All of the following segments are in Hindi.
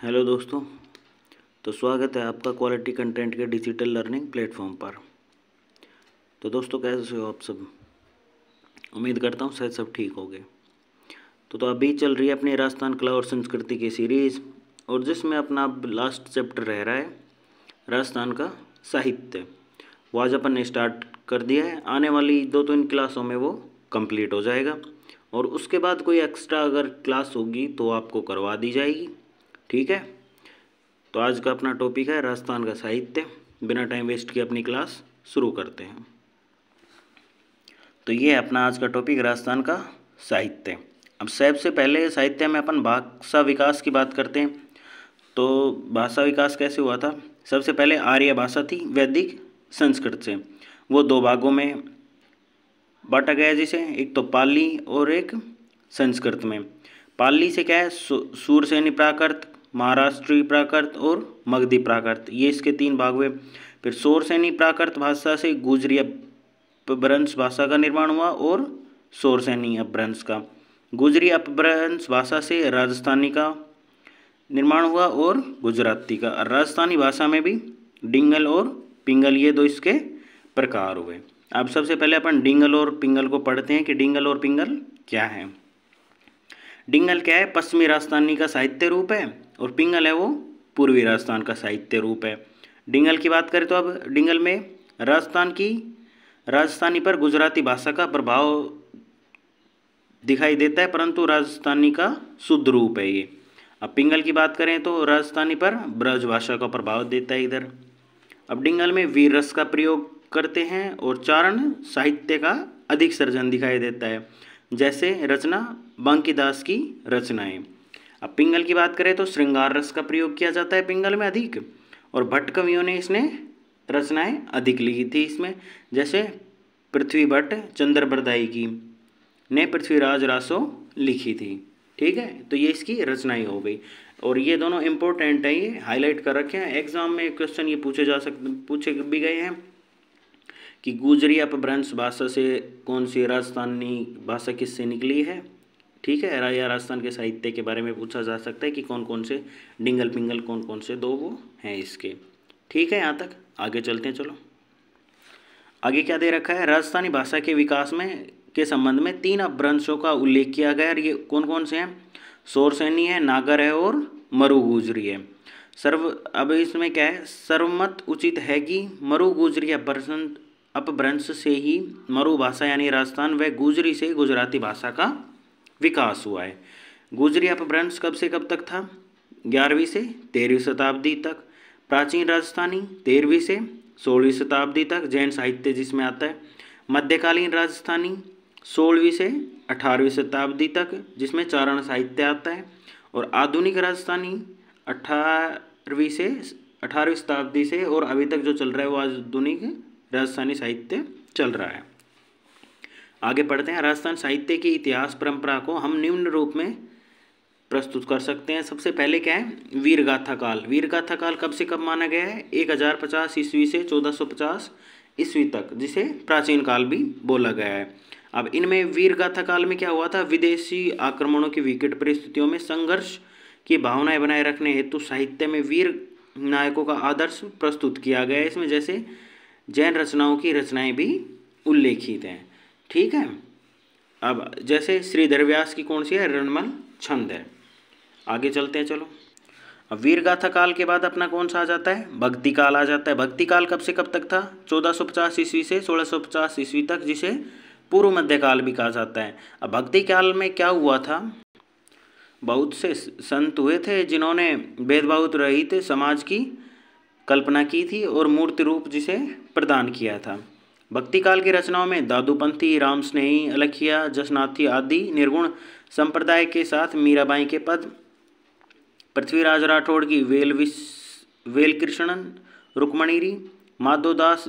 हेलो दोस्तों। तो स्वागत है आपका क्वालिटी कंटेंट के डिजिटल लर्निंग प्लेटफॉर्म पर। तो दोस्तों कैसे हो आप सब? उम्मीद करता हूँ शायद सब ठीक हो गए। तो अभी चल रही है अपनी राजस्थान कला और संस्कृति की सीरीज़, और जिसमें अपना अब लास्ट चैप्टर रह रहा है राजस्थान का साहित्य। वो आज अपन ने स्टार्ट कर दिया है। आने वाली 2-3 क्लासों में वो कंप्लीट हो जाएगा, और उसके बाद कोई एक्स्ट्रा अगर क्लास होगी तो आपको करवा दी जाएगी। ठीक है। तो आज का अपना टॉपिक है राजस्थान का साहित्य। बिना टाइम वेस्ट किए अपनी क्लास शुरू करते हैं। तो ये है अपना आज का टॉपिक राजस्थान का साहित्य। अब सबसे पहले साहित्य में अपन भाषा विकास की बात करते हैं। तो भाषा विकास कैसे हुआ था? सबसे पहले आर्य भाषा थी वैदिक संस्कृत से। वो 2 भागों में बांटा गया, जिसे एक तो पाली और एक संस्कृत में। पाली से क्या है, सूरसेनी प्राकृत, महाराष्ट्री प्राकृत और मगधी प्राकृत, ये इसके 3 भाग हुए। फिर शौरसेनी प्राकृत भाषा से गुजरी अपभ्रंश भाषा का निर्माण हुआ, और शौरसेनी अपभ्रंश का। गुजरी अपभ्रंश भाषा से राजस्थानी का निर्माण हुआ, और गुजराती का। राजस्थानी भाषा में भी डिंगल और पिंगल, ये 2 इसके प्रकार हुए। अब सबसे पहले अपन डिंगल और पिंगल को पढ़ते हैं कि डिंगल और पिंगल क्या है। डिंगल क्या है, पश्चिमी राजस्थानी का साहित्य रूप है, और पिंगल है वो पूर्वी राजस्थान का साहित्य रूप है। डिंगल की बात करें तो अब डिंगल में राजस्थानी पर गुजराती भाषा का प्रभाव दिखाई देता है, परंतु राजस्थानी का शुद्ध रूप है ये। अब पिंगल की बात करें तो राजस्थानी पर ब्रज भाषा का प्रभाव देता है इधर। अब डिंगल में वीर रस का प्रयोग करते हैं, और चारण साहित्य का अधिक सर्जन दिखाई देता है, जैसे रचना बांकीदास की रचनाएं। अब पिंगल की बात करें तो श्रृंगार रस का प्रयोग किया जाता है पिंगल में अधिक, और भट्ट कवियों ने इसने रचनाएं अधिक लिखी थी इसमें, जैसे पृथ्वी भट्ट चंद्रबरदाई की ने पृथ्वीराज रासो लिखी थी। ठीक है, तो ये इसकी रचनाएं हो गई, और ये दोनों इम्पोर्टेंट है, ये हाईलाइट कर रखे हैं। एग्जाम में क्वेश्चन ये पूछे भी गए हैं कि गुजरी अपभ्रंश भाषा से कौन सी राजस्थानी भाषा किससे निकली है। ठीक है, या राजस्थान के साहित्य के बारे में पूछा जा सकता है कि कौन कौन से डिंगल पिंगल कौन कौन से 2 वो हैं इसके। ठीक है, यहाँ तक आगे चलते हैं। चलो आगे क्या दे रखा है, राजस्थानी भाषा के विकास में के संबंध में 3 अपभ्रंशों का उल्लेख किया गया। ये कौन कौन से हैं? शौरसेनी है, नागर है और मरु गुजरी है। अब इसमें क्या है, सर्वमत उचित है कि मरु गुजरी अपभ्रंश से ही मरु भाषा यानी राजस्थान व गुजरी से गुजराती भाषा का विकास हुआ है। गुजरी अपभ्रंश कब से कब तक था? 11वीं से 13वीं शताब्दी तक। प्राचीन राजस्थानी 13वीं से 16वीं शताब्दी तक, जैन साहित्य जिसमें आता है। मध्यकालीन राजस्थानी 16वीं से 18वीं शताब्दी तक, जिसमें चारण साहित्य आता है। और आधुनिक राजस्थानी 18वीं शताब्दी से, और अभी तक जो चल रहा है वो आधुनिक राजस्थानी साहित्य चल रहा है। आगे पढ़ते हैं। राजस्थान साहित्य की इतिहास परंपरा को हम निम्न रूप में प्रस्तुत कर सकते हैं। सबसे पहले क्या है, वीरगाथा काल। वीरगाथा काल कब से कब माना गया है? 1050 ईस्वी से 1450 ईस्वी तक, जिसे प्राचीन काल भी बोला गया है। अब इनमें वीरगाथा काल में क्या हुआ था, विदेशी आक्रमणों की विकट परिस्थितियों में संघर्ष की भावनाएं बनाए रखने हेतु साहित्य में वीर नायकों का आदर्श प्रस्तुत किया गया है। इसमें जैसे जैन रचनाओं की रचनाएं भी उल्लेखित हैं। ठीक है, अब जैसे श्रीधर व्यास की कौन सी है, रणमल छंद है। आगे चलते हैं। चलो अब वीरगाथा काल के बाद अपना कौन सा आ जाता है, भक्ति काल आ जाता है। भक्ति काल कब से कब तक था? 1450 ईस्वी से 1650 ईस्वी तक, जिसे पूर्व मध्यकाल भी कहा जाता है। अब भक्ति काल में क्या हुआ था, बहुत से संत हुए थे जिन्होंने भेदभाव रहित समाज की कल्पना की थी और मूर्ति रूप जिसे प्रदान किया था। भक्ति काल की रचनाओं में दादूपंथी, राम स्नेही, अलखिया, जसनाथी आदि निर्गुण संप्रदाय के साथ मीराबाई के पद, पृथ्वीराज राठौड़ की वेलकृष्णन रुक्मणीरी, माधोदास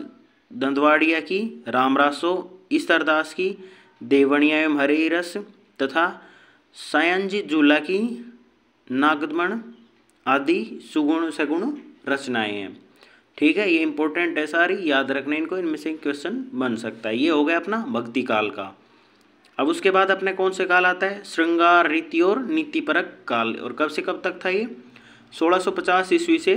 दंदवाड़िया की रामरासो, ईश्वरदास की देवणिया एवं हरे रस तथा सायंजी जूला की नागदमन आदि सुगुण सगुण रचनाएं हैं। ठीक है, ये इंपॉर्टेंट है, सारी याद रखने इनको, इनमें से क्वेश्चन बन सकता है। ये हो गया अपना भक्ति काल का। अब उसके बाद अपने कौन से काल आता है, श्रृंगार रीति और नीतिपरक काल। और कब से कब तक था ये? 1650 ईस्वी से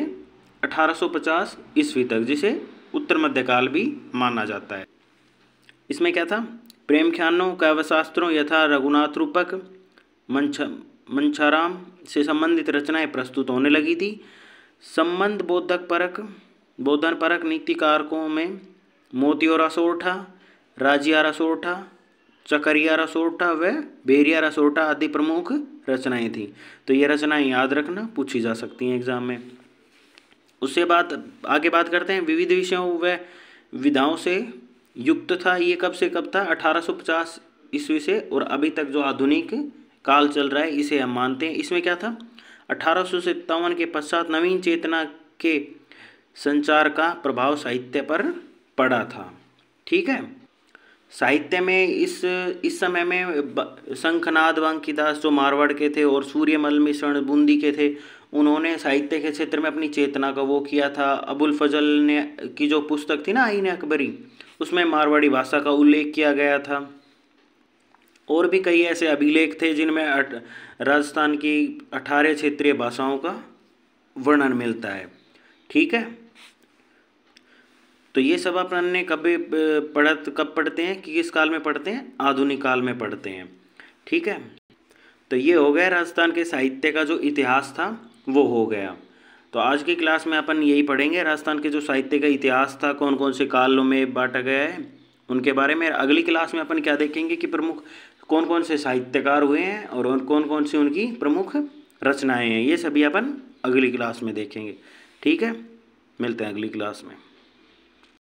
1850 ईस्वी तक, जिसे उत्तर मध्यकाल भी माना जाता है। इसमें क्या था, प्रेम ख्यानों, काव्यशास्त्रों यथा रघुनाथ रूपक, मंछाराम से संबंधित रचनाएं प्रस्तुत होने लगी थी। संबंध बोधन परक नीतिकारकों में मोतियोरा सोरठा, राजियारा सोरठा, चकरियारा सोरठा व बेरियारा सोरठा आदि प्रमुख रचनाएं थी। तो ये रचनाएं याद रखना, पूछी जा सकती हैं एग्जाम में। उससे आगे बात करते हैं, विविध विषयों व विधाओं से युक्त था। ये कब से कब था, 1850 ईस्वी से और अभी तक जो आधुनिक काल चल रहा है इसे हम मानते हैं। इसमें क्या था, 1857 के पश्चात नवीन चेतना के संचार का प्रभाव साहित्य पर पड़ा था। ठीक है, साहित्य में इस समय में शंखनाद बांकीदास जो मारवाड़ के थे और सूर्यमल मिश्रण बूंदी के थे, उन्होंने साहित्य के क्षेत्र में अपनी चेतना का वो किया था। अबुल फजल ने की जो पुस्तक थी ना आईन अकबरी, उसमें मारवाड़ी भाषा का उल्लेख किया गया था। और भी कई ऐसे अभिलेख थे जिनमें राजस्थान की 18 क्षेत्रीय भाषाओं का वर्णन मिलता है। ठीक है, तो ये सब अपन ने कब पढ़ते हैं कि किस काल में पढ़ते हैं, आधुनिक काल में पढ़ते हैं। ठीक है, तो ये हो गया राजस्थान के साहित्य का जो इतिहास था वो हो गया। तो आज की क्लास में अपन यही पढ़ेंगे, राजस्थान के जो साहित्य का इतिहास था, कौन कौन से कालों में बांटा गया है उनके बारे में। अगली क्लास में अपन क्या देखेंगे कि प्रमुख कौन कौन से साहित्यकार हुए हैं और कौन कौन सी उनकी प्रमुख रचनाएं हैं, ये सभी अपन अगली क्लास में देखेंगे। ठीक है, मिलते हैं अगली क्लास में।